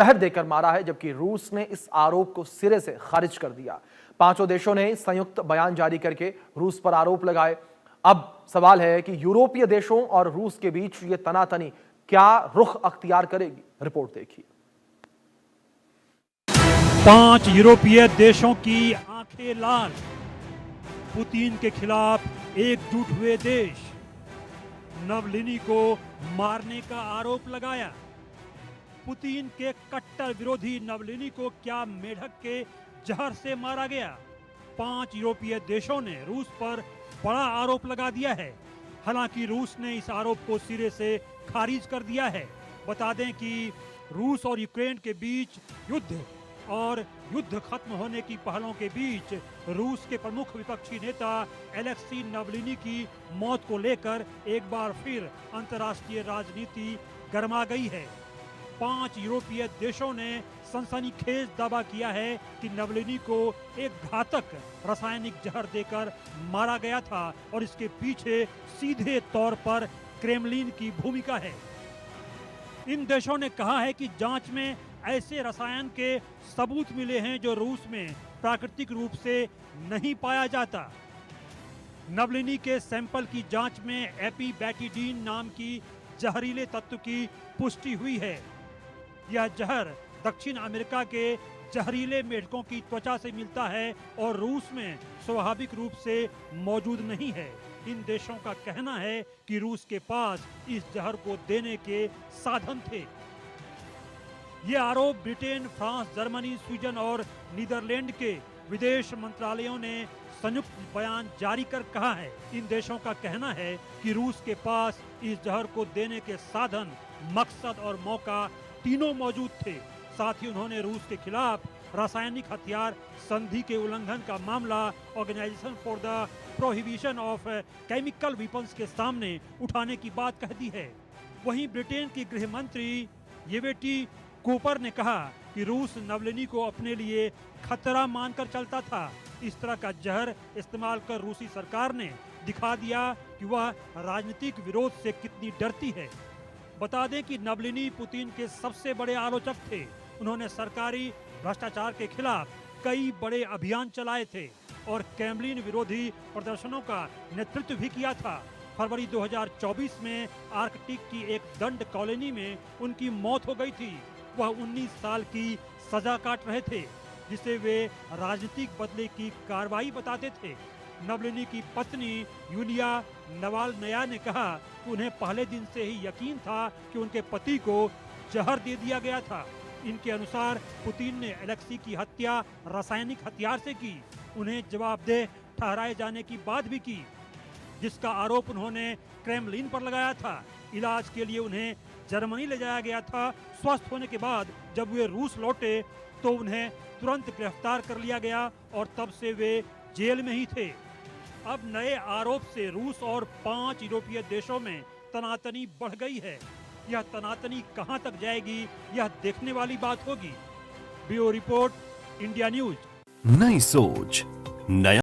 जहर देकर मारा है, जबकि रूस ने इस आरोप को सिरे से खारिज कर दिया। पांचों देशों ने संयुक्त बयान जारी करके रूस पर आरोप लगाए। अब सवाल है कि यूरोपीय देशों और रूस के बीच ये तनातनी क्या रुख अख्तियार करेगी। रिपोर्ट देखिए। 5 यूरोपीय देशों की आंखें लाल, पुतिन के खिलाफ एकजुट हुए देश, नवलिनी को मारने का आरोप लगाया। पुतिन के कट्टर विरोधी नवलिनी को क्या मेढक के जहर से मारा गया? 5 यूरोपीय देशों ने रूस पर बड़ा आरोप लगा दिया है। हालांकि रूस ने इस आरोप को सिरे से खारिज कर दिया है। बता दें कि रूस और यूक्रेन के बीच युद्ध और युद्ध खत्म होने की पहलों के बीच रूस के प्रमुख विपक्षी नेता एलेक्सी नवलिनी की मौत को लेकर एक बार फिर अंतर्राष्ट्रीय राजनीति गर्मा गई है। 5 यूरोपीय देशों ने सनसनीखेज दावा किया है कि नवलिनी को एक घातक रासायनिक जहर देकर मारा गया था और इसके पीछे सीधे तौर पर क्रेमलिन की भूमिका है। इन देशों ने कहा है कि जांच में ऐसे रसायन के सबूत मिले हैं जो रूस में प्राकृतिक रूप से नहीं पाया जाता। नवलिनी के सैंपल की जांच में एपीबैटिडीन नाम की जहरीले तत्व की पुष्टि हुई है। यह जहर दक्षिण अमेरिका के जहरीले मेढकों की त्वचा से मिलता है और रूस में स्वाभाविक रूप से मौजूद नहीं है। इन देशों का कहना है कि रूस के पास इस जहर को देने के साधन थे। ये आरोप ब्रिटेन, फ्रांस, जर्मनी, स्वीडन और नीदरलैंड के विदेश मंत्रालयों ने संयुक्त बयान जारी कर कहा है। इन देशों का कहना है कि रूस के पास इस जहर को देने के साधन, मकसद और मौका तीनों मौजूद थे। साथ ही उन्होंने रूस के खिलाफ रासायनिक हथियार संधि के उल्लंघन का मामला organisation for the prohibition of chemical weapons के सामने उठाने की बात कह दी है। वहीं ब्रिटेन की गृह मंत्री येवेटी कूपर ने कहा कि रूस नवलिनी को अपने लिए खतरा मानकर चलता था। इस तरह का जहर इस्तेमाल कर रूसी सरकार ने दिखा दिया कि वह राजनीतिक विरोध से कितनी डरती है। बता दें कि नवलिनी पुतिन के सबसे बड़े आलोचक थे। उन्होंने सरकारी भ्रष्टाचार के खिलाफ कई बड़े अभियान चलाए थे और क्रेमलिन विरोधी प्रदर्शनों का नेतृत्व भी किया था। फरवरी 2024 में आर्कटिक की एक दंड कॉलोनी में उनकी मौत हो गई थी। वह 19 साल की सजा काट रहे थे, जिसे वे राजनीतिक बदले की कार्रवाई बताते थे। नवलिनी की पत्नी यूलिया नवाल्नया ने कहा कि उन्हें पहले दिन से ही यकीन था कि उनके पति को जहर दे दिया गया था। इनके अनुसार पुतिन ने एलेक्सी की हत्या रासायनिक हथियार से की। उन्हें जवाबदेह ठहराए जाने की बात भी की, जिसका आरोप उन्होंने क्रेमलिन पर लगाया था। इलाज के लिए उन्हें जर्मनी ले जाया गया था। स्वस्थ होने के बाद जब वे रूस लौटे तो उन्हें तुरंत गिरफ्तार कर लिया गया और तब से वे जेल में ही थे। अब नए आरोप से रूस और 5 यूरोपीय देशों में तनातनी बढ़ गई है। यह तनातनी कहां तक जाएगी, यह देखने वाली बात होगी। Bureau report, India news. नई सोच, नया